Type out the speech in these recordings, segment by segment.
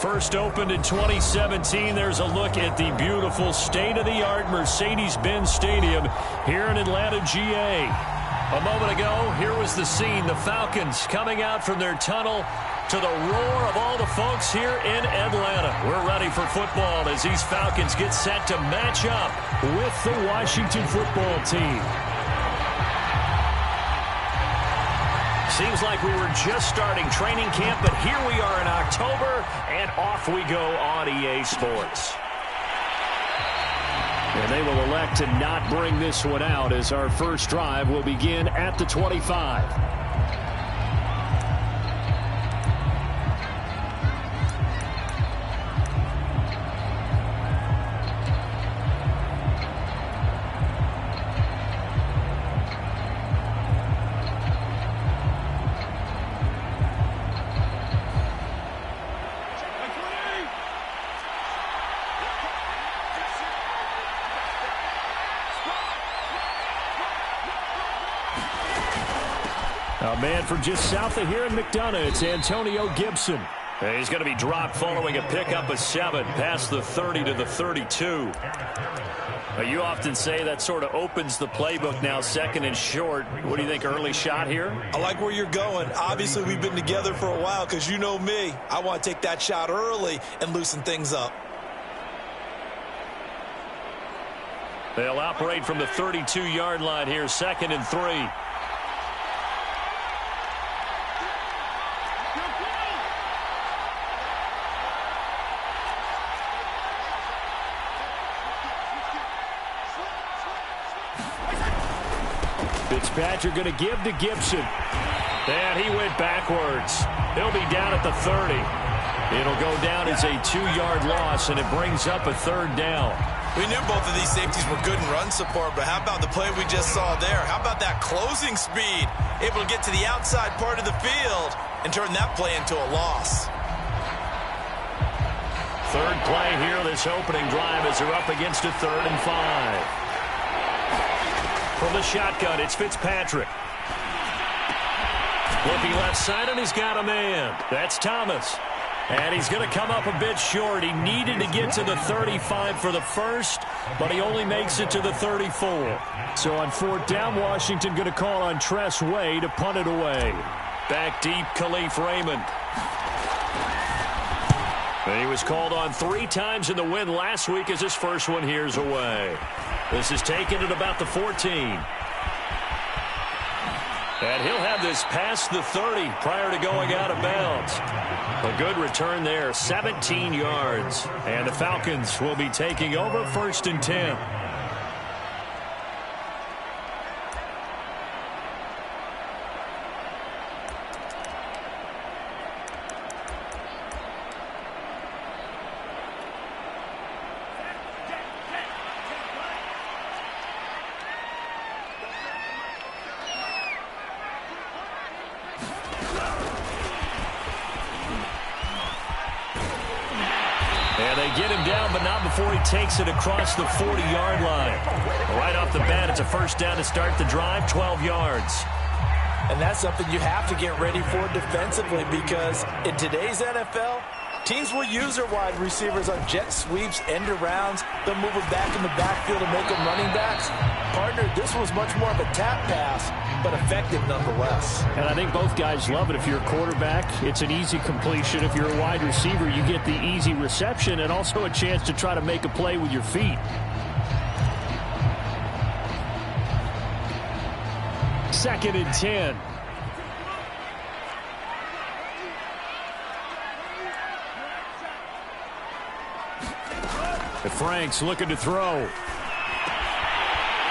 First opened in 2017. There's a look at the beautiful state-of-the-art Mercedes-Benz Stadium here in Atlanta, GA. A moment ago, here was the scene. The Falcons coming out from their tunnel to the roar of all the folks here in Atlanta. We're ready for football as these Falcons get set to match up with the Washington football team. Seems like we were just starting training camp, but here we are in October, and off we go on EA Sports. And they will elect to not bring this one out as our first drive will begin at the 25. A man from just south of here in McDonough, it's Antonio Gibson. He's going to be dropped following a pickup of 7 past the 30 to the 32. You often say that sort of opens the playbook now, second and short. What do you think, early shot here? I like where you're going. Obviously, we've been together for a while because you know me. I want to take that shot early and loosen things up. They'll operate from the 32-yard line here, second and 3. Fitzpatrick going to give to Gibson. And he went backwards. He'll be down at the 30. It'll go down as a 2-yard loss, and it brings up a 3rd down. We knew both of these safeties were good in run support, but how about the play we just saw there? How about that closing speed? Able to get to the outside part of the field and turn that play into a loss. Third play here, this opening drive as they're up against a 3rd and 5. From the shotgun, it's Fitzpatrick. Looking left side, and he's got a man. That's Thomas. And he's going to come up a bit short. He needed to get to the 35 for the first, but he only makes it to the 34. So on 4th down, Washington going to call on Tress Way to punt it away. Back deep, Khalif Raymond. And he was called on 3 times in the win last week as his first one here's away. This is taken at about the 14. And he'll have this past the 30 prior to going out of bounds. A good return there, 17 yards. And the Falcons will be taking over 1st and 10. And they get him down, but not before he takes it across the 40-yard line. Right off the bat, it's a 1st down to start the drive, 12 yards. And that's something you have to get ready for defensively because in today's NFL, teams will use their wide receivers on jet sweeps, end arounds. They'll move them back in the backfield and make them running backs. Partner, this was much more of a tap pass, but effective nonetheless. And I think both guys love it. If you're a quarterback, it's an easy completion. If you're a wide receiver, you get the easy reception and also a chance to try to make a play with your feet. Second and 10. Frank's looking to throw.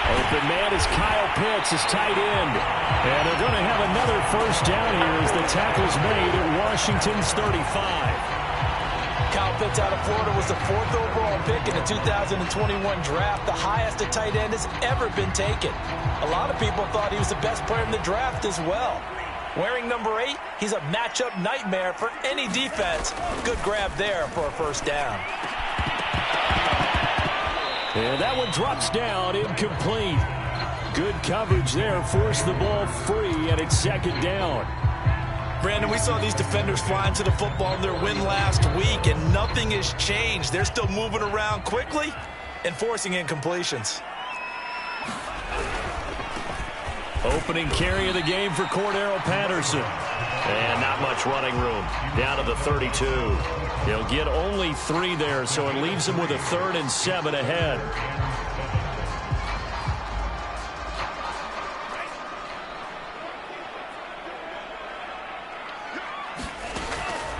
Open man is Kyle Pitts, his tight end. And they're going to have another 1st down here as the tackle's made at Washington's 35. Kyle Pitts out of Florida was the 4th overall pick in the 2021 draft, the highest a tight end has ever been taken. A lot of people thought he was the best player in the draft as well. Wearing number 8, he's a matchup nightmare for any defense. Good grab there for a 1st down. And that one drops down, incomplete. Good coverage there, forced the ball free, and it's 2nd down. Brandon, we saw these defenders flying to the football in their win last week, and nothing has changed. They're still moving around quickly and forcing incompletions. Opening carry of the game for Cordero Patterson. And not much running room. Down to the 32. He'll get only 3 there, so it leaves him with a 3rd and 7 ahead.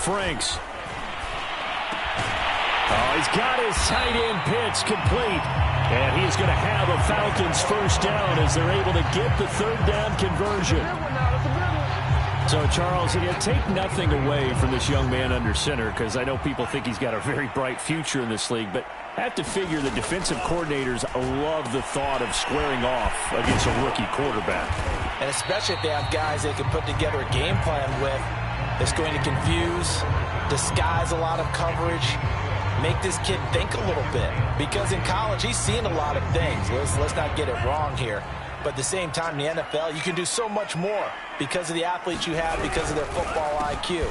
Franks. Oh, he's got his tight end pitch complete. And he's going to have a Falcons first down as they're able to get the 3rd down conversion. So, Charles, take nothing away from this young man under center, because I know people think he's got a very bright future in this league, but I have to figure the defensive coordinators love the thought of squaring off against a rookie quarterback. And especially if they have guys they can put together a game plan with that's going to confuse, disguise a lot of coverage, make this kid think a little bit. Because in college, he's seen a lot of things. Let's not get it wrong here. But at the same time, in the NFL, you can do so much more because of the athletes you have, because of their football IQ.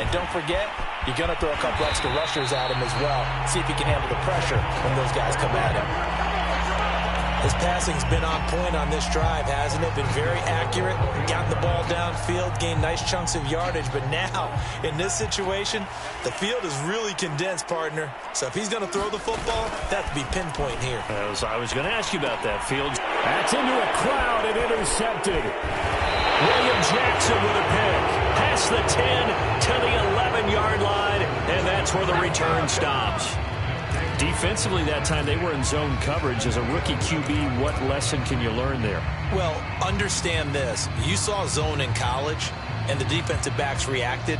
And don't forget, you're going to throw a couple extra rushers at him as well. See if he can handle the pressure when those guys come at him. His passing's been on point on this drive, hasn't it? Been very accurate, gotten the ball downfield, gained nice chunks of yardage. But now, in this situation, the field is really condensed, partner. So if he's going to throw the football, that would be pinpoint here. I was going to ask you about that, Fields. That's into a crowd and intercepted. William Jackson with a pick. Past the 10 to the 11-yard line, and that's where the return stops. Defensively that time, they were in zone coverage. As a rookie QB, what lesson can you learn there? Well, understand this. You saw zone in college, and the defensive backs reacted,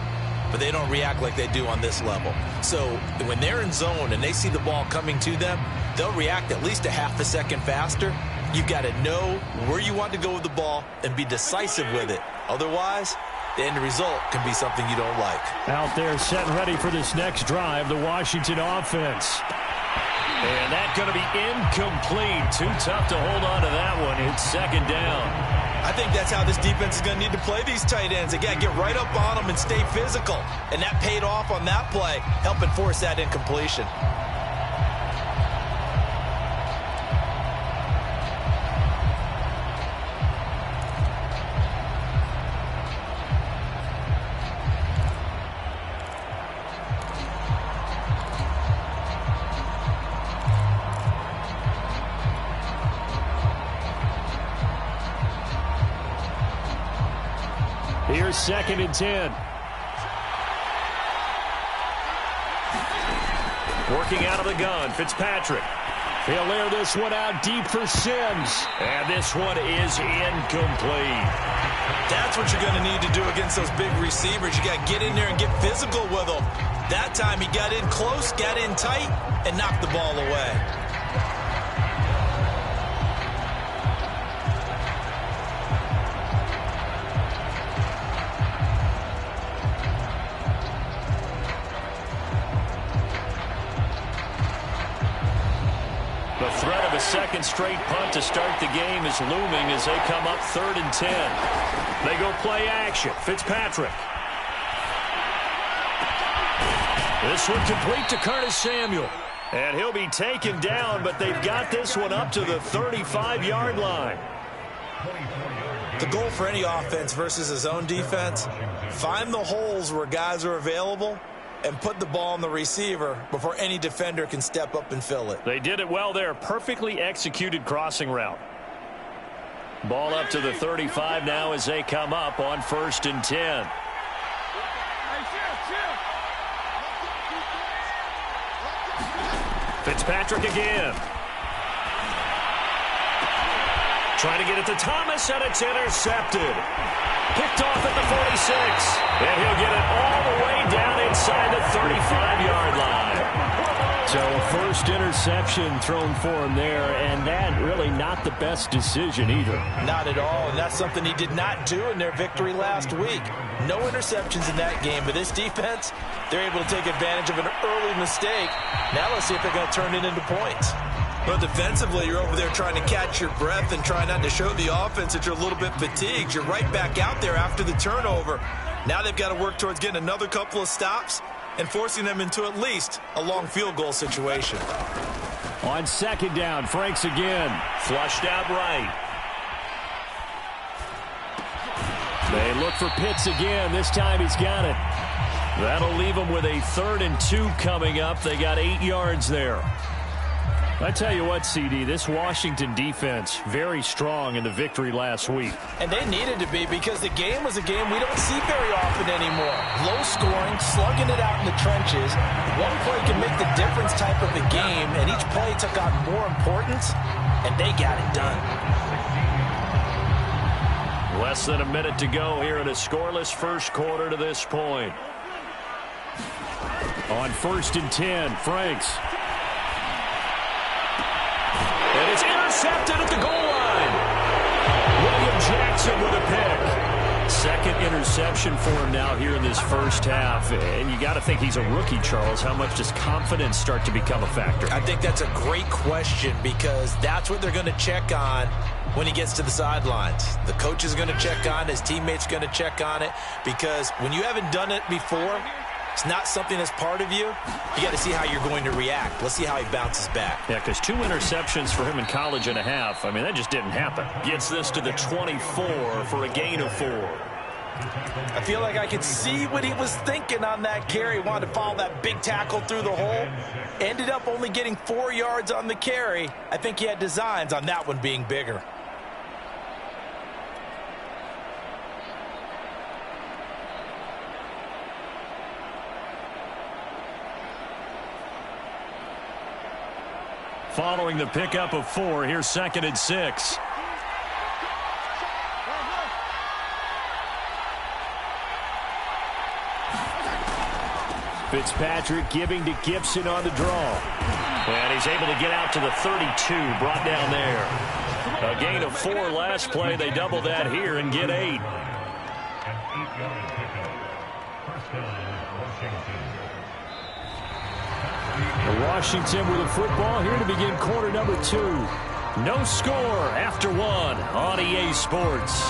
but they don't react like they do on this level. So when they're in zone and they see the ball coming to them, they'll react at least a half a second faster. You've got to know where you want to go with the ball and be decisive with it. Otherwise, the end result can be something you don't like. Out there set and ready for this next drive, the Washington offense. And that's going to be incomplete. Too tough to hold on to that one. It's 2nd down. I think that's how this defense is going to need to play these tight ends. Again, get right up on them and stay physical. And that paid off on that play, helping force that incompletion. Here's 2nd and 10. Working out of the gun, Fitzpatrick. He'll air this one out deep for Sims. And this one is incomplete. That's what you're going to need to do against those big receivers. You got to get in there and get physical with them. That time he got in close, got in tight, and knocked the ball away. The threat of a second straight punt to start the game is looming as they come up 3rd and 10. They go play action. Fitzpatrick. This one complete to Curtis Samuel. And he'll be taken down, but they've got this one up to the 35-yard line. The goal for any offense versus his own defense, find the holes where guys are available and put the ball on the receiver before any defender can step up and fill it. They did it well there. Perfectly executed crossing route. Ball up to the 35 now as they come up on 1st and 10. Fitzpatrick again. Trying to get it to Thomas, and it's intercepted. Picked off at the 46. And he'll get it all the way down inside the 35-yard line. So a first interception thrown for him there, and that really not the best decision either. Not at all, and that's something he did not do in their victory last week. No interceptions in that game, but this defense, they're able to take advantage of an early mistake. Now let's see if they're going to turn it into points. Well, defensively, you're over there trying to catch your breath and try not to show the offense that you're a little bit fatigued. You're right back out there after the turnover. Now they've got to work towards getting another couple of stops and forcing them into at least a long field goal situation. On second down, Franks again. Flushed out right. They look for Pitts again. This time he's got it. That'll leave them with a 3rd and 2 coming up. They got 8 yards there. I tell you what, CD, this Washington defense, very strong in the victory last week. And they needed to be, because the game was a game we don't see very often anymore. Low scoring, slugging it out in the trenches. One play can make the difference type of a game, and each play took on more importance, and they got it done. Less than a minute to go here in a scoreless first quarter to this point. On 1st and 10, Franks. And it's intercepted at the goal line. William Jackson with a pick. Second interception for him now here in this first half. And you got to think he's a rookie, Charles. How much does confidence start to become a factor? I think that's a great question, because that's what they're going to check on when he gets to the sidelines. The coach is going to check on it. His teammates are going to check on it, because when you haven't done it before, it's not something that's part of you. You got to see how you're going to react. Let's see how he bounces back. Yeah, because 2 interceptions for him in college and a half. I mean, that just didn't happen. Gets this to the 24 for a gain of 4. I feel like I could see what he was thinking on that carry. Wanted to follow that big tackle through the hole. Ended up only getting 4 yards on the carry. I think he had designs on that one being bigger. Following the pickup of 4, here's 2nd and 6. Fitzpatrick giving to Gibson on the draw. And he's able to get out to the 32, brought down there. A gain of 4 last play. They double that here and get 8. Washington with the football here to begin quarter number 2. No score after 1 on EA Sports.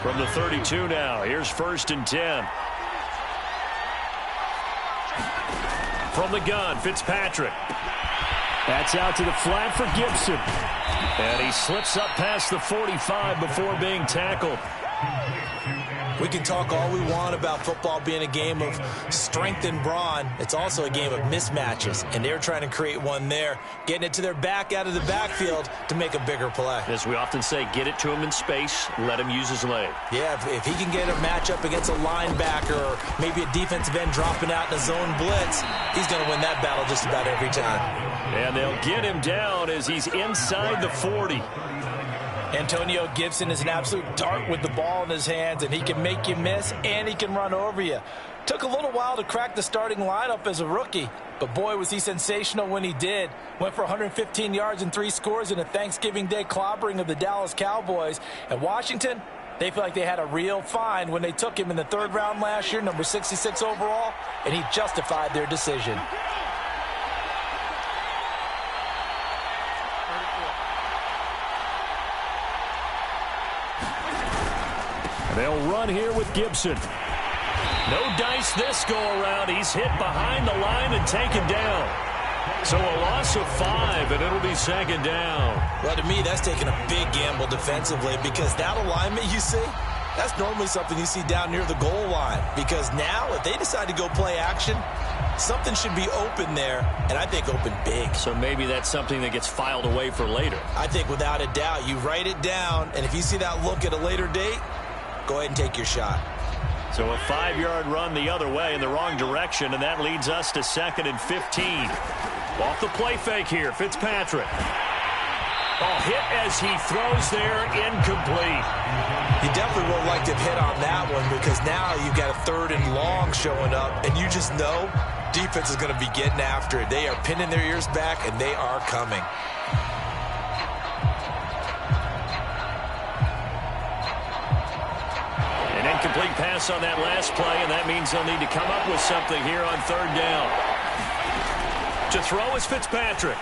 From the 32 now, here's 1st and 10. From the gun, Fitzpatrick. That's out to the flat for Gibson. And he slips up past the 45 before being tackled. We can talk all we want about football being a game of strength and brawn. It's also a game of mismatches, and they're trying to create one there, getting it to their back out of the backfield to make a bigger play. As we often say, get it to him in space, let him use his leg. Yeah, if he can get a matchup against a linebacker or maybe a defensive end dropping out in a zone blitz, he's going to win that battle just about every time. And they'll get him down as he's inside the 40. Antonio Gibson is an absolute dart with the ball in his hands, and he can make you miss and he can run over you. Took a little while to crack the starting lineup as a rookie, but boy, was he sensational when he did. Went for 115 yards and 3 scores in a Thanksgiving Day clobbering of the Dallas Cowboys. And Washington, they feel like they had a real find when they took him in the 3rd round last year, number 66 overall, and he justified their decision. They'll run here with Gibson. No dice this go-around. He's hit behind the line and taken down. So a loss of 5, and it'll be 2nd down. Well, to me, that's taking a big gamble defensively, because that alignment you see, that's normally something you see down near the goal line. Because now, if they decide to go play action, something should be open there, and I think open big. So maybe that's something that gets filed away for later. I think without a doubt, you write it down, and if you see that look at a later date, go ahead and take your shot. So a 5-yard run the other way in the wrong direction, and that leads us to 2nd and 15. Off the play fake here, Fitzpatrick. Hit as he throws there, incomplete. You definitely would like to hit on that one, because now you've got a 3rd and long showing up, and you just know defense is going to be getting after it. They are pinning their ears back, and they are coming. An incomplete pass on that last play, and that means they'll need to come up with something here on 3rd down. To throw is Fitzpatrick.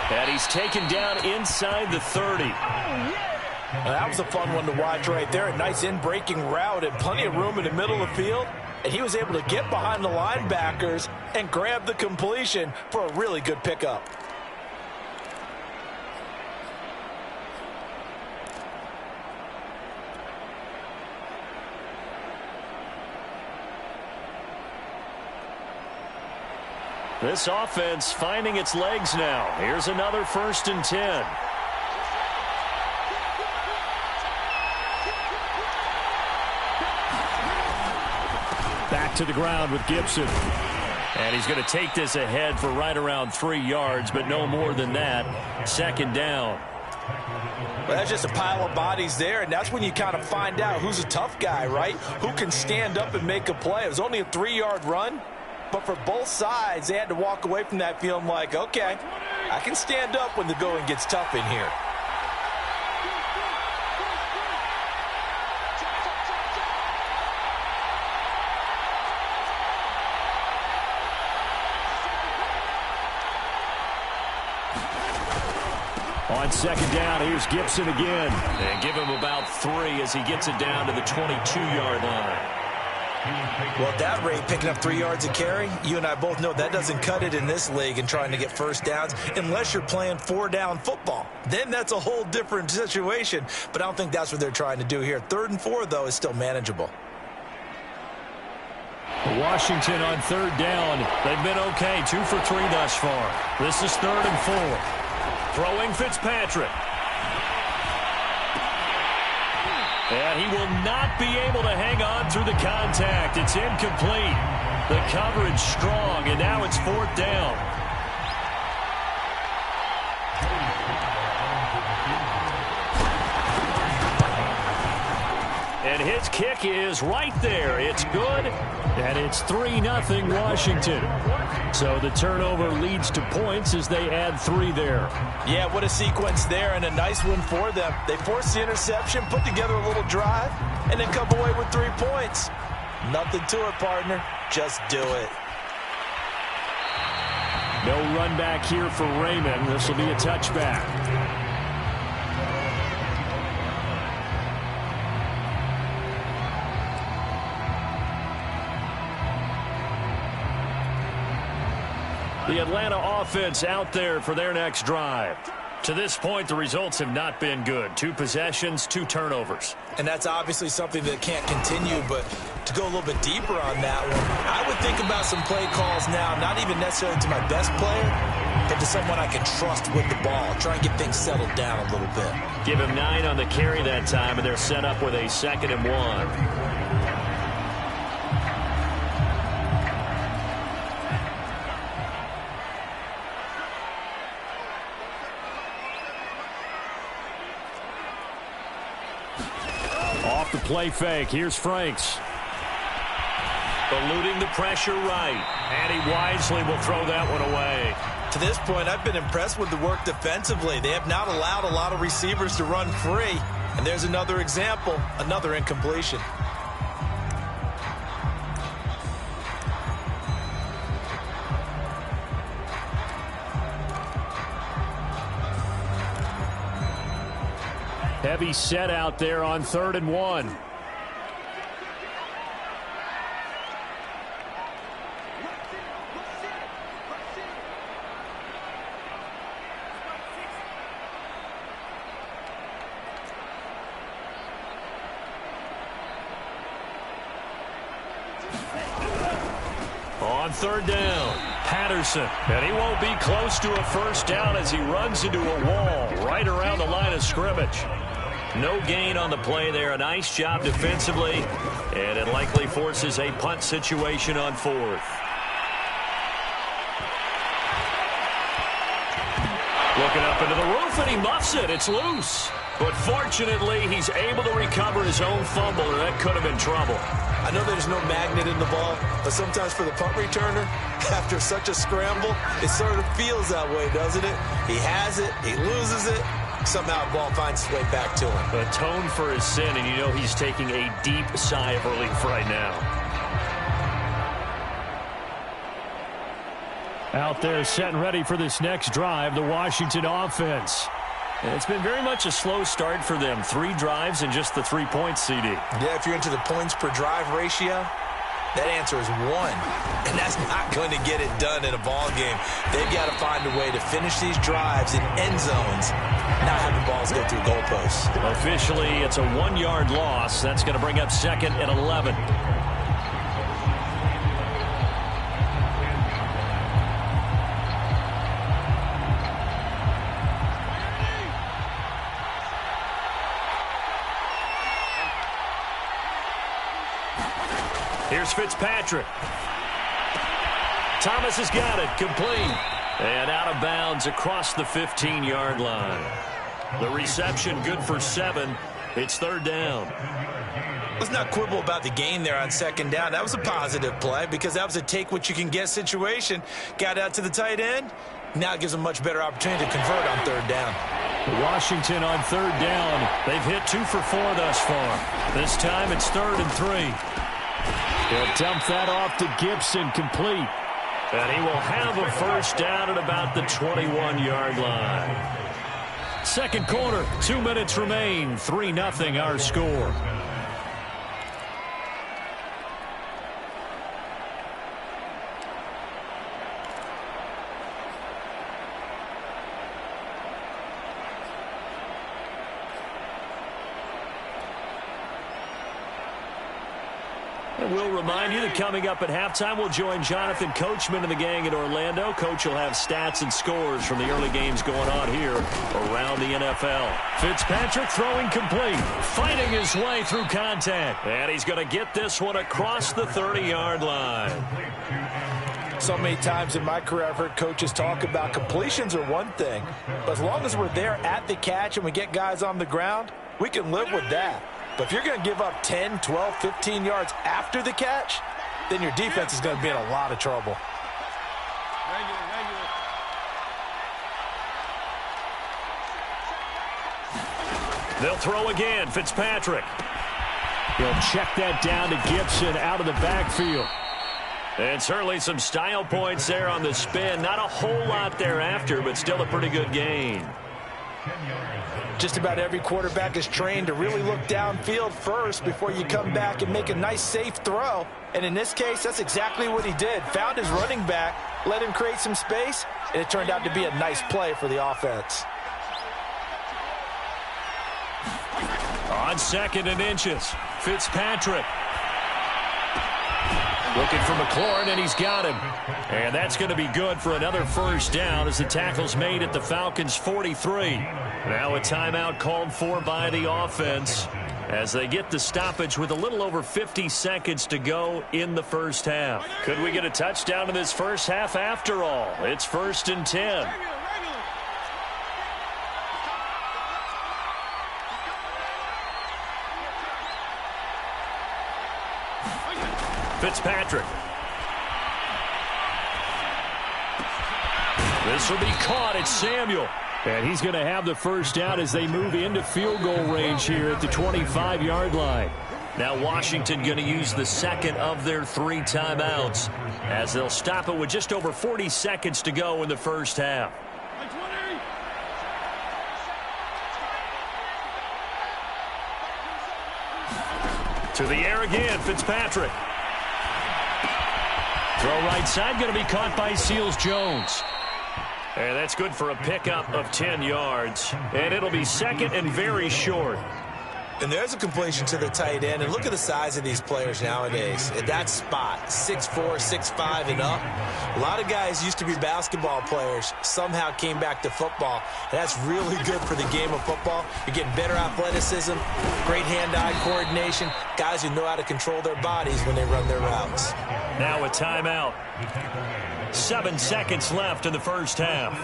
And he's taken down inside the 30. Now, that was a fun one to watch right there. A nice in-breaking route and plenty of room in the middle of the field. And he was able to get behind the linebackers and grab the completion for a really good pickup. This offense finding its legs now. Here's another 1st and 10. Back to the ground with Gibson. And he's going to take this ahead for right around 3 yards, but no more than that. 2nd down. Well, that's just a pile of bodies there, and that's when you kind of find out who's a tough guy, right? Who can stand up and make a play. It was only a 3-yard run. But for both sides, they had to walk away from that feeling like, okay, I can stand up when the going gets tough in here. On 2nd down, here's Gibson again. And give him about 3 as he gets it down to the 22-yard line. Well, at that rate, picking up 3 yards a carry, you and I both know that doesn't cut it in this league and trying to get first downs unless you're playing 4-down football. Then that's a whole different situation, but I don't think that's what they're trying to do here. 3rd and 4, though, is still manageable. Washington on 3rd down. They've been okay, 2 for 3 thus far. This is 3rd and 4. Throwing Fitzpatrick. And he will not be able to hang on through the contact. It's incomplete. The coverage strong, and now it's 4th down. And his kick is right there. It's good, and it's 3-0 Washington. So the turnover leads to points as they add 3 there. Yeah, what a sequence there, and a nice one for them. They forced the interception, put together a little drive, and then come away with 3 points. Nothing to it, partner. Just do it. No run back here for Raymond. This will be a touchback. The Atlanta offense out there for their next drive. To this point, the results have not been good. 2 possessions, 2 turnovers. And that's obviously something that can't continue, but to go a little bit deeper on that one, I would think about some play calls now, not even necessarily to my best player, but to someone I can trust with the ball. Try and get things settled down a little bit. Give him 9 on the carry that time, and they're set up with a 2nd and 1. Off the play fake, here's Franks. Eluding the pressure right. And he wisely will throw that one away. To this point, I've been impressed with the work defensively. They have not allowed a lot of receivers to run free. And there's another example, another incompletion. Heavy set out there on 3rd and 1. On 3rd down, Patterson. And he won't be close to a first down as he runs into a wall right around the line of scrimmage. No gain on the play there. A nice job defensively. And it likely forces a punt situation on 4th. Looking up into the roof, and he muffs it. It's loose. But fortunately, he's able to recover his own fumble, or that could have been trouble. I know there's no magnet in the ball, but sometimes for the punt returner, after such a scramble, it sort of feels that way, doesn't it? He has it, he loses it, somehow the ball finds its way back to him. Atone for his sin, and you know he's taking a deep sigh of relief right now. Out there setting ready for this next drive, the Washington offense. And it's been very much a slow start for them. 3 drives and just the 3 points, CD. Yeah, if you're into the points per drive ratio, that answer is 1. And that's not going to get it done in a ball game. They've got to find a way to finish these drives in end zones, not having balls go through goalposts. Officially, it's a 1-yard loss. That's going to bring up 2nd and 11. Here's Fitzpatrick. Thomas has got it. Complete. And out of bounds across the 15-yard line. The reception good for 7. It's 3rd down. Let's not quibble about the gain there on 2nd down. That was a positive play because that was a take-what-you-can-get situation. Got out to the tight end. Now it gives them a much better opportunity to convert on 3rd down. Washington on 3rd down. They've hit 2 for 4 thus far. This time it's 3rd and 3. He'll dump that off to Gibson, complete. And he will have a 1st down at about the 21-yard line. 2nd quarter, 2 minutes remain. 3-0 our score. We'll remind you that coming up at halftime, we'll join Jonathan Coachman and the gang in Orlando. Coach will have stats and scores from the early games going on here around the NFL. Fitzpatrick throwing complete, fighting his way through contact. And he's going to get this one across the 30-yard line. So many times in my career, I've heard coaches talk about completions are one thing. But as long as we're there at the catch and we get guys on the ground, we can live with that. But if you're going to give up 10, 12, 15 yards after the catch, then your defense is going to be in a lot of trouble. They'll throw again. Fitzpatrick. He'll check that down to Gibson out of the backfield. And certainly some style points there on the spin. Not a whole lot thereafter, but still a pretty good gain. Just about every quarterback is trained to really look downfield first before you come back and make a nice, safe throw. And in this case, that's exactly what he did. Found his running back, let him create some space, and it turned out to be a nice play for the offense. On 2nd and inches, Fitzpatrick. Looking for McLaurin, and he's got him. And that's going to be good for another 1st down as the tackle's made at the Falcons' 43. Now a timeout called for by the offense as they get the stoppage with a little over 50 seconds to go in the 1st half. Could we get a touchdown in this 1st half after all? It's 1st and 10. Fitzpatrick. This will be caught. It's Samuel. And he's going to have the 1st down as they move into field goal range here at the 25-yard line. Now Washington going to use the 2nd of their 3 timeouts as they'll stop it with just over 40 seconds to go in the 1st half. To the air again, Fitzpatrick. Throw right side, going to be caught by Seals-Jones. And that's good for a pickup of 10 yards. And it'll be 2nd and very short. And there's a completion to the tight end. And look at the size of these players nowadays. At that spot, 6'4", 6'5", and up. A lot of guys used to be basketball players, somehow came back to football. And that's really good for the game of football. You're getting better athleticism, great hand-eye coordination, guys who know how to control their bodies when they run their routes. Now a timeout. 7 seconds left in the 1st half.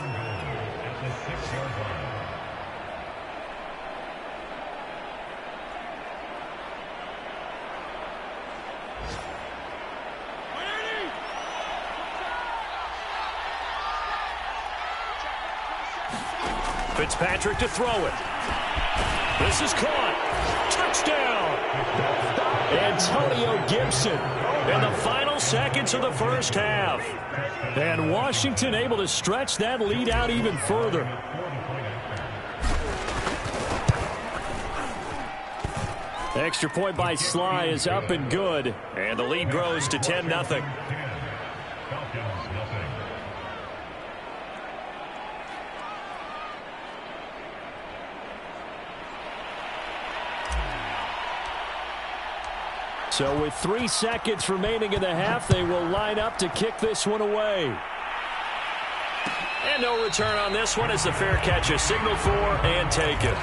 Fitzpatrick to throw it. This is caught. Touchdown. Antonio Gibson in the final seconds of the first half. And Washington able to stretch that lead out even further. Extra point by Sly is up and good. And the lead grows to 10-0. So with 3 seconds remaining in the half, they will line up to kick this one away. And no return on this one as the fair catch is signaled for and taken.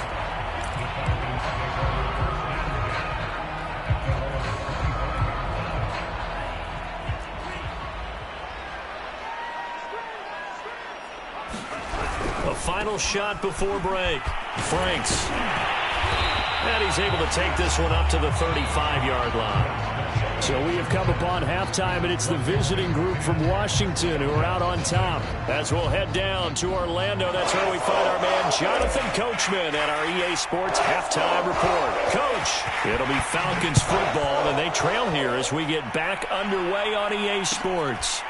A final shot before break. Franks. And he's able to take this one up to the 35-yard line. So we have come upon halftime, and it's the visiting group from Washington who are out on top. As we'll head down to Orlando, that's where we find our man Jonathan Coachman at our EA Sports Halftime Report. Coach, it'll be Falcons football, and they trail here as we get back underway on EA Sports.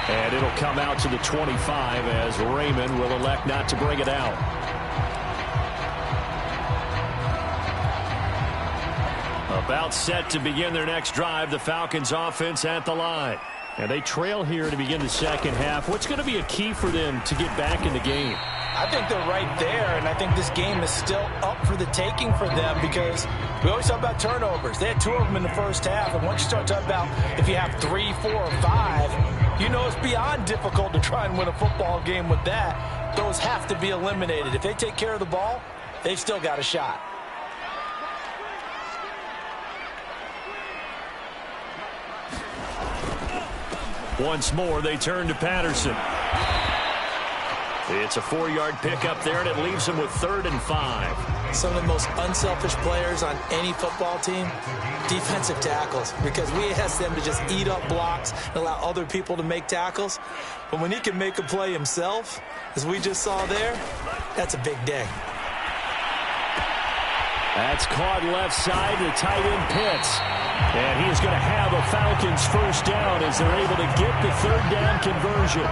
And it'll come out to the 25 as Raymond will elect not to bring it out. About set to begin their next drive, the Falcons offense at the line. And they trail here to begin the second half. What's going to be a key for them to get back in the game? I think they're right there, and I think this game is still up for the taking for them because we always talk about turnovers. They had 2 of them in the first half, and once you start talking about if you have 3, 4, or 5, you know it's beyond difficult to try and win a football game with that. Those have to be eliminated. If they take care of the ball, they've still got a shot. Once more, they turn to Patterson. It's a 4-yard pickup there, and it leaves them with 3rd and 5. Some of the most unselfish players on any football team, defensive tackles, because we ask them to just eat up blocks and allow other people to make tackles. But when he can make a play himself, as we just saw there, that's a big day. That's caught left side to tight end Pitts. And he is going to have a Falcons first down as they're able to get the 3rd down conversion.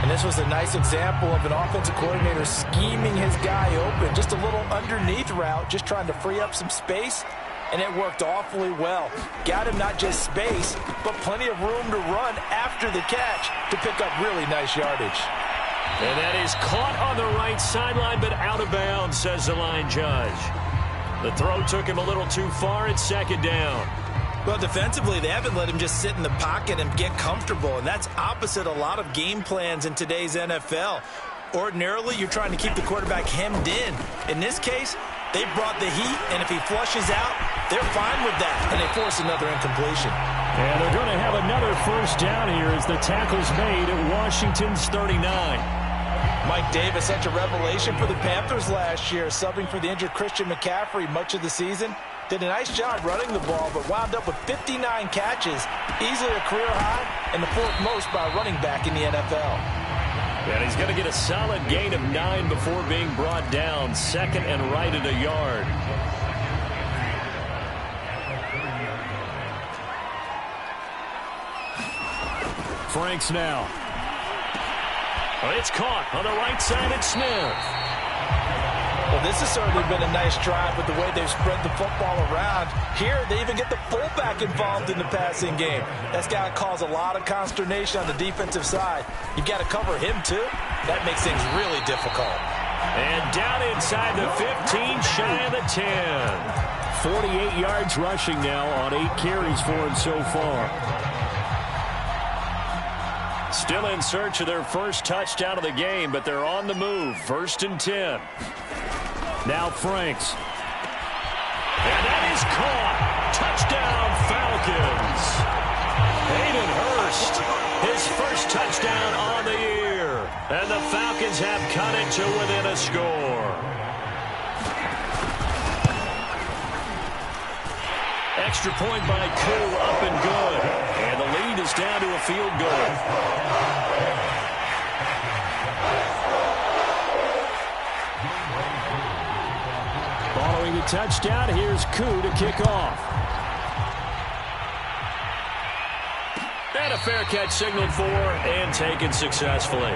And this was a nice example of an offensive coordinator scheming his guy open. Just a little underneath route, just trying to free up some space. And it worked awfully well. Got him not just space, but plenty of room to run after the catch to pick up really nice yardage. And that is caught on the right sideline, but out of bounds, says the line judge. The throw took him a little too far. It's 2nd down. Well, defensively, they haven't let him just sit in the pocket and get comfortable, and that's opposite a lot of game plans in today's NFL. Ordinarily, you're trying to keep the quarterback hemmed in. In this case, they brought the heat, and if he flushes out, they're fine with that, and they force another incompletion. And they're going to have another first down here as the tackle's made at Washington's 39. Mike Davis, such a revelation for the Panthers last year, subbing for the injured Christian McCaffrey much of the season. Did a nice job running the ball, but wound up with 59 catches, easily a career high, and the 4th most by a running back in the NFL. And he's going to get a solid gain of 9 before being brought down. 2nd and right at a yard. Franks now. It's caught on the right side at Smith. Well, this has certainly been a nice drive with the way they've spread the football around. Here, they even get the fullback involved in the passing game. That's got to cause a lot of consternation on the defensive side. You've got to cover him, too. That makes things really difficult. And down inside the 15, shy of the 10. 48 yards rushing now on 8 carries for him so far. Still in search of their first touchdown of the game, but they're on the move. 1st and 10. Now Franks. And that is caught. Touchdown, Falcons. Hayden Hurst, his first touchdown on the year. And the Falcons have cut it to within a score. Extra point by Koo, up and good. And the lead is down to a field goal. Following the touchdown. Here's Koo to kick off. And a fair catch signaled for and taken successfully.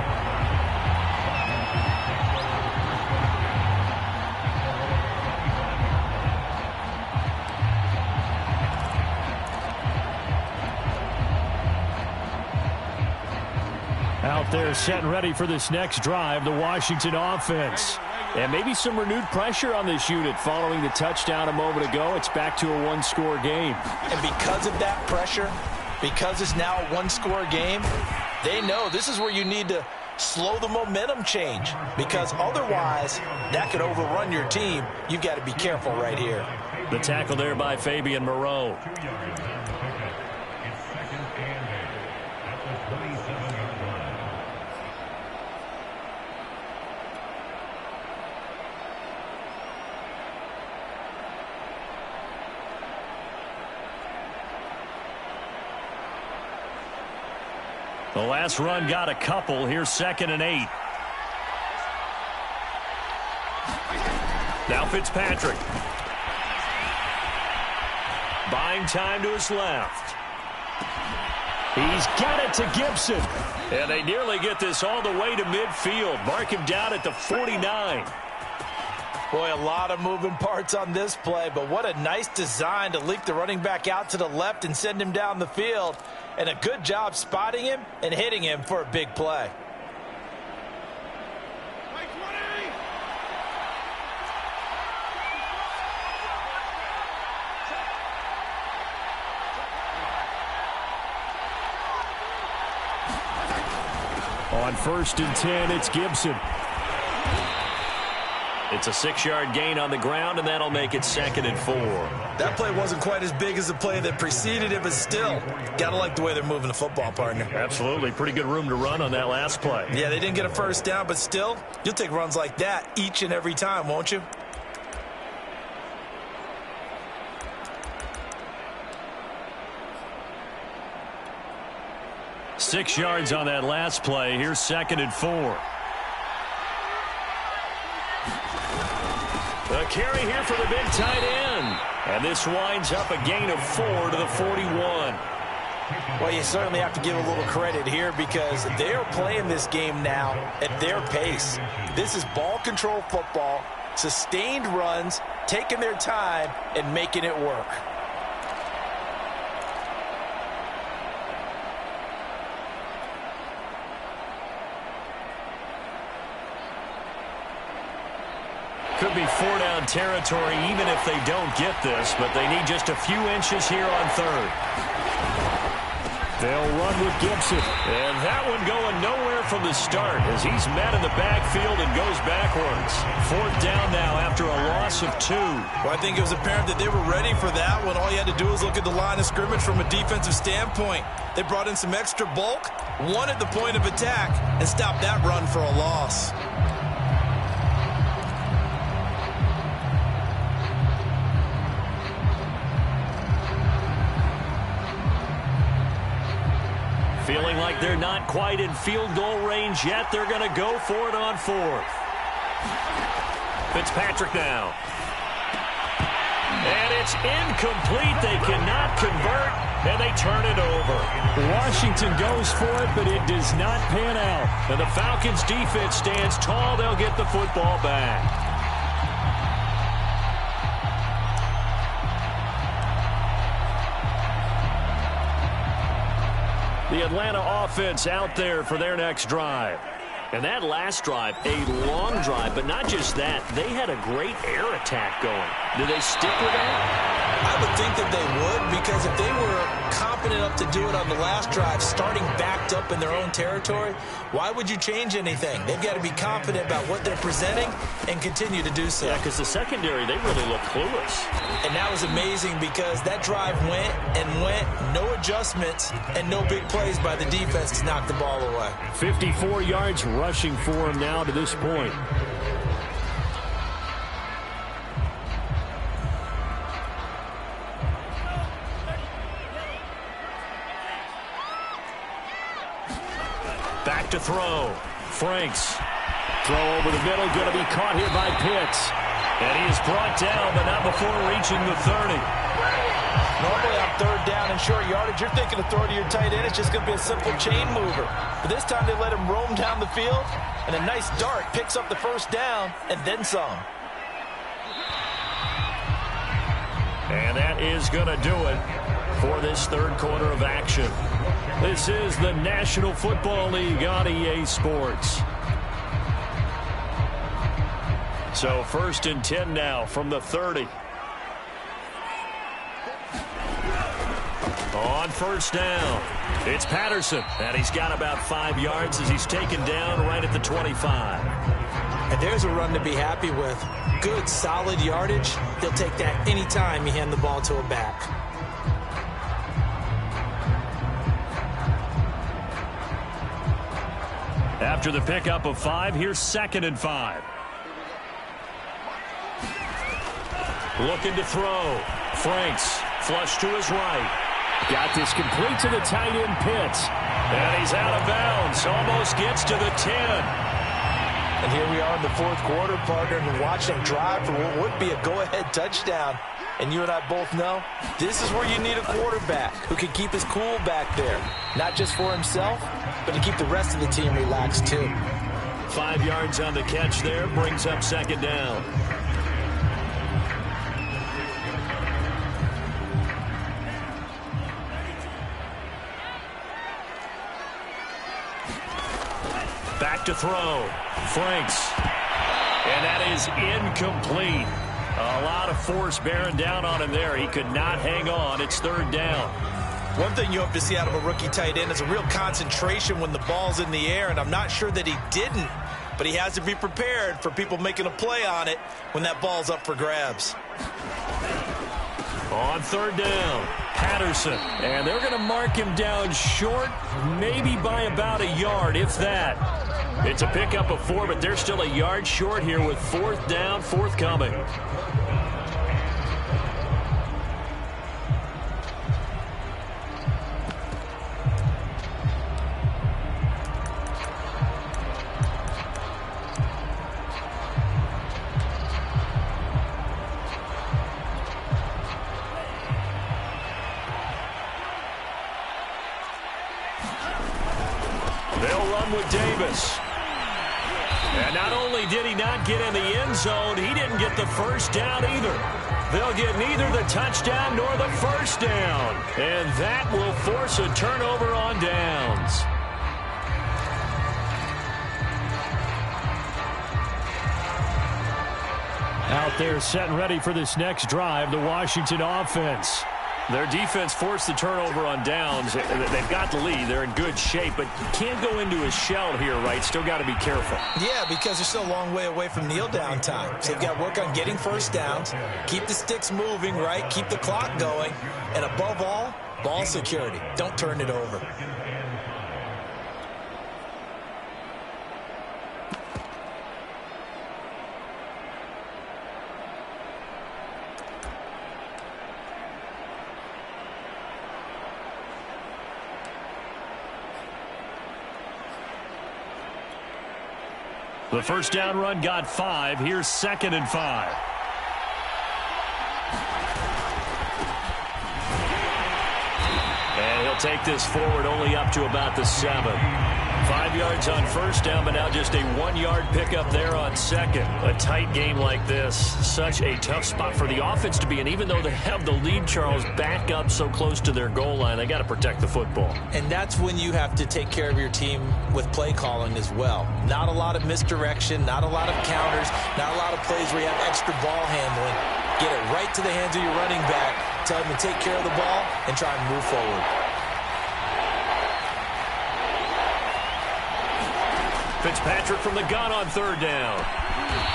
Out there set and ready for this next drive, the Washington offense. And maybe some renewed pressure on this unit following the touchdown a moment ago. It's back to a one-score game. And because of that pressure, because it's now a one-score game, they know this is where you need to slow the momentum change, because otherwise that could overrun your team. You've got to be careful right here. The tackle there by Fabian Moreau. The last run got a couple. Here's 2nd and 8. Now Fitzpatrick. Buying time to his left. He's got it to Gibson. And they nearly get this all the way to midfield. Mark him down at the 49. Boy, a lot of moving parts on this play, but what a nice design to leak the running back out to the left and send him down the field. And a good job spotting him and hitting him for a big play. On 1st and 10, it's Gibson. It's a 6-yard gain on the ground, and that'll make it 2nd and 4. That play wasn't quite as big as the play that preceded it, but still, got to like the way they're moving the football, partner. Absolutely. Pretty good room to run on that last play. Yeah, they didn't get a first down, but still, you'll take runs like that each and every time, won't you? Six yards on that last play. Here's 2nd and 4. The carry here for the big tight end. And this winds up a gain of 4 to the 41. Well, you certainly have to give a little credit here because they are playing this game now at their pace. This is ball control football, sustained runs, taking their time, and making it work. Could be 4-down territory even if they don't get this, but they need just a few inches here on 3rd. They'll run with Gibson. And that one going nowhere from the start as he's met in the backfield and goes backwards. 4th down now after a loss of 2. Well, I think it was apparent that they were ready for that when all you had to do was look at the line of scrimmage from a defensive standpoint. They brought in some extra bulk, wanted the point of attack, and stopped that run for a loss. Feeling like they're not quite in field goal range yet. They're going to go for it on 4th. Fitzpatrick now. And it's incomplete. They cannot convert, and they turn it over. Washington goes for it, but it does not pan out. And the Falcons' defense stands tall. They'll get the football back. The Atlanta offense out there for their next drive. And that last drive, a long drive, but not just that. They had a great air attack going. Do they stick with that? I would think that they would, because if they were confident enough to do it on the last drive, starting backed up in their own territory, why would you change anything? They've got to be confident about what they're presenting and continue to do so. Yeah, because the secondary, they really look clueless. And that was amazing because that drive went and went, no adjustments, and no big plays by the defense to knock the ball away. 54 yards rushing for him now to this point. Back to throw. Franks. Throw over the middle. Going to be caught here by Pitts. And he is brought down, but not before reaching the 30. Normally on third down and short yardage, you're thinking of throwing to your tight end. It's just going to be a simple chain mover. But this time they let him roam down the field, and a nice dart picks up the first down and then some. And that is going to do it for this third quarter of action. This is the National Football League on EA Sports. So 1st and 10 now from the 30. On first down, it's Patterson, and he's got about 5 yards as he's taken down right at the 25. And there's a run to be happy with. Good, solid yardage. They'll take that anytime you hand the ball to a back. After the pickup of 5, here's 2nd and 5. Looking to throw. Franks, flush to his right. Got this complete to the tight end Pitts. And he's out of bounds. Almost gets to the 10. And here we are in the fourth quarter, partner, and watching him drive for what would be a go-ahead touchdown. And you and I both know this is where you need a quarterback who can keep his cool back there. Not just for himself, but to keep the rest of the team relaxed too. 5 yards on the catch there, brings up 2nd down. Back to throw. Franks. And that is incomplete. A lot of force bearing down on him there. He could not hang on. It's 3rd down. One thing you hope to see out of a rookie tight end is a real concentration when the ball's in the air, and I'm not sure that he didn't, but he has to be prepared for people making a play on it when that ball's up for grabs. On 3rd down, Patterson. And they're going to mark him down short, maybe by about a yard, if that. It's a pickup of 4, but they're still a yard short here with 4th down, forthcoming. They'll run with Davis. And not only did he not get in the end zone, he didn't get the first down either. They'll get neither the touchdown nor the first down. And that will force a turnover on downs. Out there set and ready for this next drive, the Washington offense. Their defense forced the turnover on downs. They've got the lead. They're in good shape, but can't go into a shell here, right? Still got to be careful. Yeah, because they're still a long way away from kneel down time. So they've got to work on getting first downs, keep the sticks moving, right? Keep the clock going, and above all, ball security. Don't turn it over. The first down run got 5. Here's 2nd and 5. And he'll take this forward only up to about the 7. 5 yards on first down, but now just a 1-yard pickup there on 2nd. A tight game like this, such a tough spot for the offense to be in. Even though they have the lead, Charles, back up so close to their goal line, they got to protect the football. And that's when you have to take care of your team with play calling as well. Not a lot of misdirection, not a lot of counters, not a lot of plays where you have extra ball handling. Get it right to the hands of your running back, tell him to take care of the ball, and try and move forward. Fitzpatrick from the gun on 3rd down.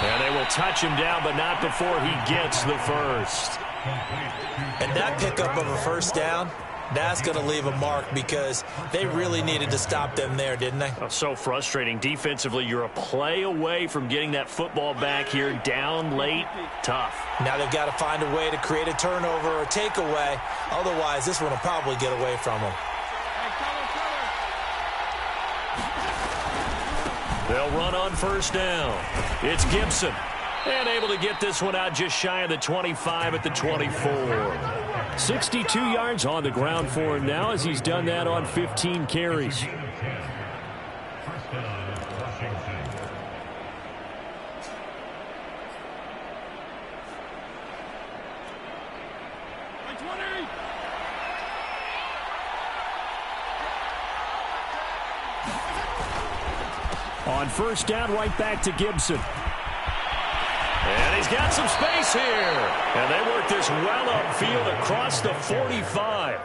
And they will touch him down, but not before he gets the first. And that pickup of a first down, that's going to leave a mark because they really needed to stop them there, didn't they? Oh, so frustrating. Defensively, you're a play away from getting that football back here. Down late, tough. Now they've got to find a way to create a turnover or a takeaway. Otherwise, this one will probably get away from them. They'll run on first down. It's Gibson. And able to get this one out just shy of the 25 at the 24. 62 yards on the ground for him now as he's done that on 15 carries. On first down, right back to Gibson. And he's got some space here. And they work this well upfield across the 45.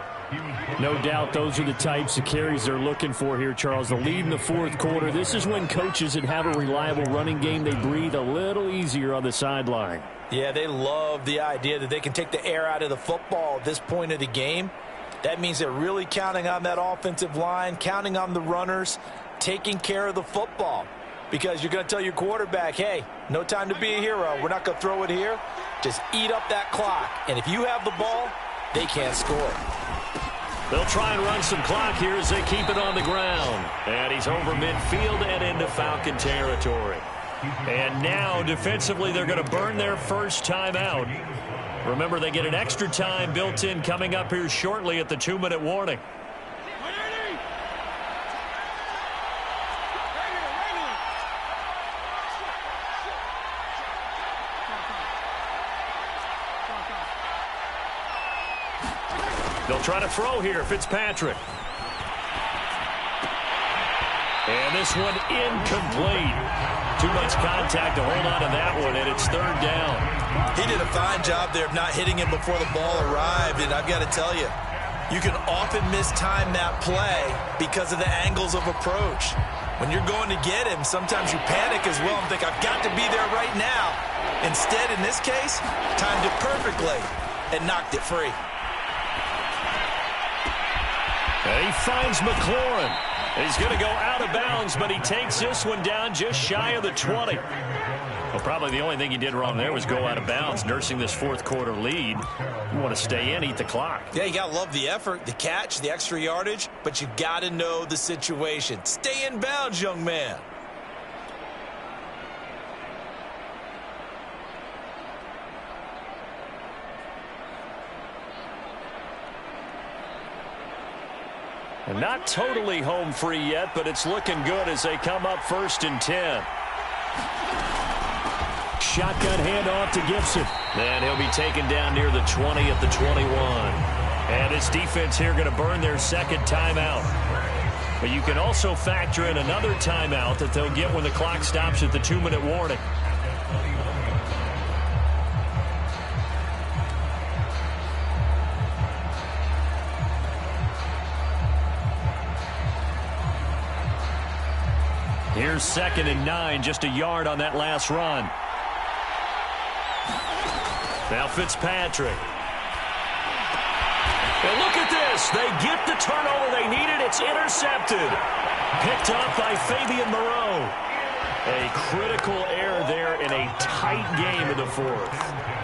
No doubt those are the types of carries they're looking for here, Charles. The lead in the fourth quarter. This is when coaches that have a reliable running game, they breathe a little easier on the sideline. Yeah, they love the idea that they can take the air out of the football at this point of the game. That means they're really counting on that offensive line, counting on the runners, taking care of the football. Because you're going to tell your quarterback, hey, no time to be a hero. We're not going to throw it here. Just eat up that clock. And if you have the ball, they can't score. They'll try and run some clock here as they keep it on the ground. And he's over midfield and into Falcon territory. And now, defensively, they're going to burn their first timeout. Remember, they get an extra time built in coming up here shortly at the 2-minute warning. They'll try to throw here, Fitzpatrick. And this one incomplete. Too much contact to hold on to that one, and it's third down. He did a fine job there of not hitting him before the ball arrived, and I've got to tell you, you can often mistime that play because of the angles of approach. When you're going to get him, sometimes you panic as well and think, I've got to be there right now. Instead, in this case, timed it perfectly and knocked it free. And he finds McLaurin. He's going to go out of bounds, but he takes this one down just shy of the 20. Well, probably the only thing he did wrong there was go out of bounds, nursing this fourth quarter lead. You want to stay in, eat the clock. Yeah, you got to love the effort, the catch, the extra yardage, but you got to know the situation. Stay in bounds, young man. And not totally home free yet, but it's looking good as they come up 1st and 10. Shotgun handoff to Gibson. And he'll be taken down near the 20 at the 21. And this defense here going to burn their second timeout. But you can also factor in another timeout that they'll get when the clock stops at the 2-minute warning. Here's 2nd and 9, just a yard on that last run. Now Fitzpatrick. And look at this. They get the turnover they needed. It's intercepted. Picked up by Fabian Moreau. A critical error there in a tight game in the fourth.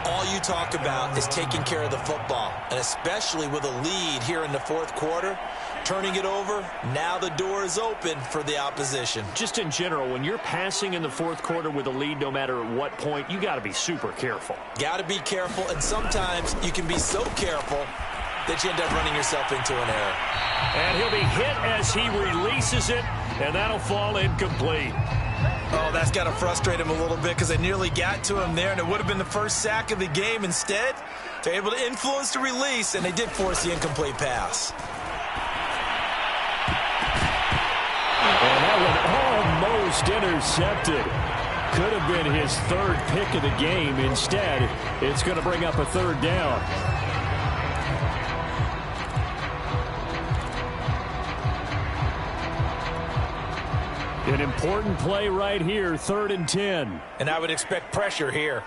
All you talk about is taking care of the football, and especially with a lead here in the fourth quarter. Turning it over, now the door is open for the opposition. Just in general, when you're passing in the fourth quarter with a lead, no matter at what point, you got to be super careful. Got to be careful, and sometimes you can be so careful that you end up running yourself into an error. And he'll be hit as he releases it, and that'll fall incomplete. Oh, that's got to frustrate him a little bit because they nearly got to him there, and it would have been the first sack of the game. Instead, they're able to influence the release, and they did force the incomplete pass. And that one almost intercepted. Could have been his third pick of the game. Instead, it's going to bring up a third down. An important play right here, 3rd and 10. And I would expect pressure here.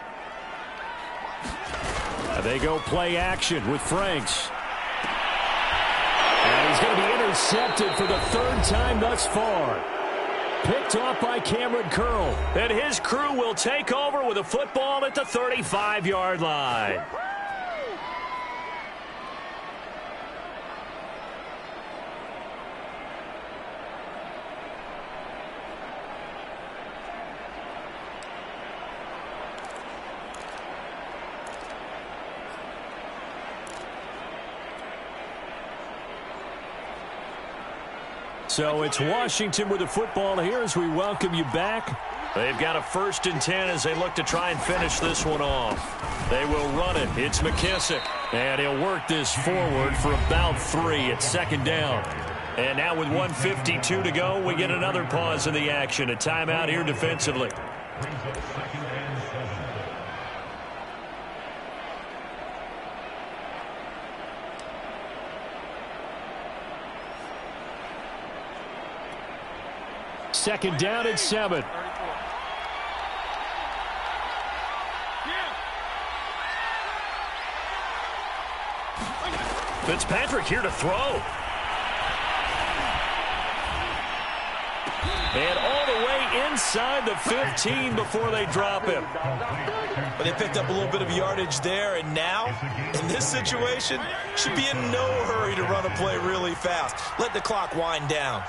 They go play action with Franks. And he's going to be intercepted for the 3rd time thus far. Picked off by Cameron Curl. And his crew will take over with a football at the 35-yard line. So it's Washington with the football here as we welcome you back. They've got a 1st and 10 as they look to try and finish this one off. They will run it. It's McKissick. And he'll work this forward for about 3 at 2nd down. And now with 1:52 to go, we get another pause in the action. A timeout here defensively. Second down and 7. Fitzpatrick here to throw. And all the way inside the 15 before they drop him. But they picked up a little bit of yardage there, and now, in this situation, should be in no hurry to run a play really fast. Let the clock wind down.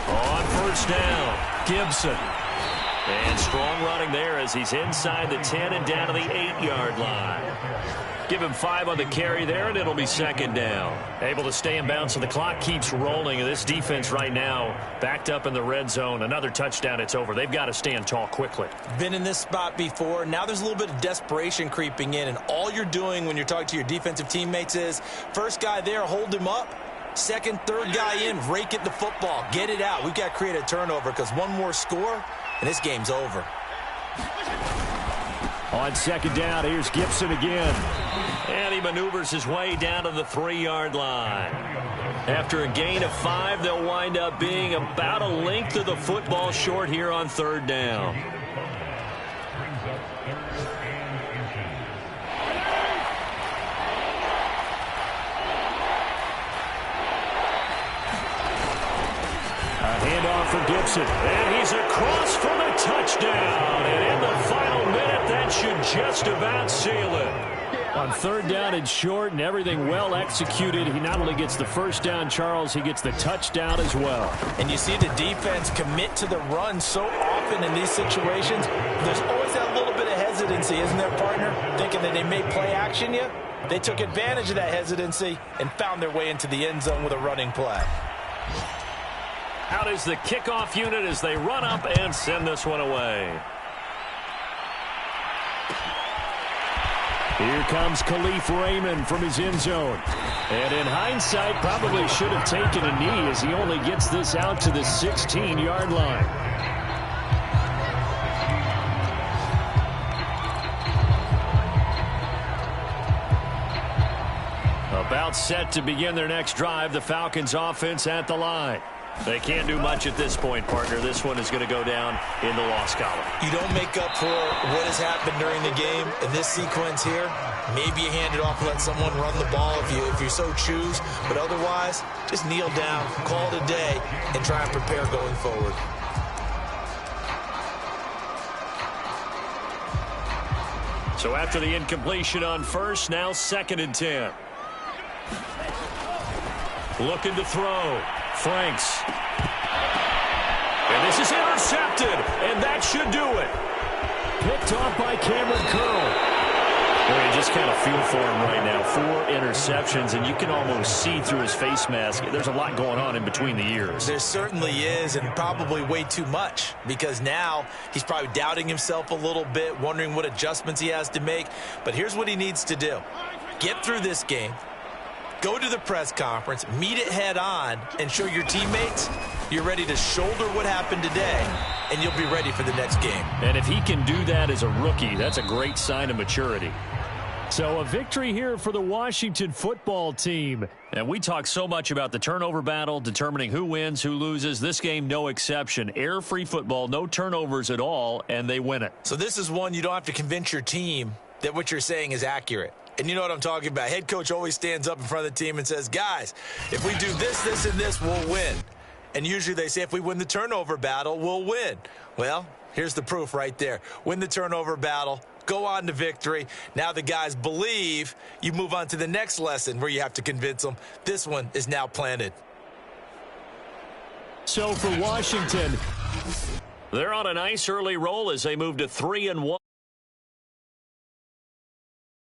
On 1st down, Gibson. And strong running there as he's inside the 10 and down to the 8-yard line. Give him 5 on the carry there, and it'll be 2nd down. Able to stay in bounds, so the clock keeps rolling. And this defense right now backed up in the red zone. Another touchdown, it's over. They've got to stand tall quickly. Been in this spot before. Now there's a little bit of desperation creeping in, and all you're doing when you're talking to your defensive teammates is, first guy there, hold him up. Second, third guy in, rake at the football. Get it out. We've got to create a turnover because one more score, and this game's over. On 2nd down, here's Gibson again. And he maneuvers his way down to the 3-yard line. After a gain of 5, they'll wind up being about a length of the football short here on 3rd down. Handoff for Gibson, and he's across for the touchdown. And in the final minute, that should just about seal it. On 3rd down and short, and everything well executed, he not only gets the 1st down, Charles, he gets the touchdown as well. And you see the defense commit to the run so often in these situations. There's always that little bit of hesitancy, isn't there, partner? Thinking that they may play action you. They took advantage of that hesitancy and found their way into the end zone with a running play. Out is the kickoff unit as they run up and send this one away. Here comes Khalif Raymond from his end zone. And in hindsight, probably should have taken a knee as he only gets this out to the 16-yard line. About set to begin their next drive, the Falcons offense at the line. They can't do much at this point, partner. This one is going to go down in the loss column. You don't make up for what has happened during the game. In this sequence here, maybe you hand it off and let someone run the ball if you so choose. But otherwise, just kneel down, call it a day, and try and prepare going forward. So after the incompletion on 1st, now 2nd and 10. Looking to throw. Franks. And this is intercepted, and that should do it. Picked off by Cameron Curl. Well, you just kind of feel for him right now. 4 interceptions, and you can almost see through his face mask. There's a lot going on in between the ears. There certainly is, and probably way too much, because now he's probably doubting himself a little bit, wondering what adjustments he has to make. But here's what he needs to do. Get through this game. Go to the press conference, meet it head on, and show your teammates you're ready to shoulder what happened today, and you'll be ready for the next game. And if he can do that as a rookie, that's a great sign of maturity. So a victory here for the Washington football team. And we talk so much about the turnover battle, determining who wins, who loses. This game, no exception. Air-free football, no turnovers at all, and they win it. So this is one you don't have to convince your team that what you're saying is accurate. And you know what I'm talking about. Head coach always stands up in front of the team and says, guys, if we do this, this, and this, we'll win. And usually they say if we win the turnover battle, we'll win. Well, here's the proof right there. Win the turnover battle, go on to victory. Now the guys believe. You move on to the next lesson where you have to convince them. This one is now planted. So for Washington, they're on a nice early roll as they move to 3-1.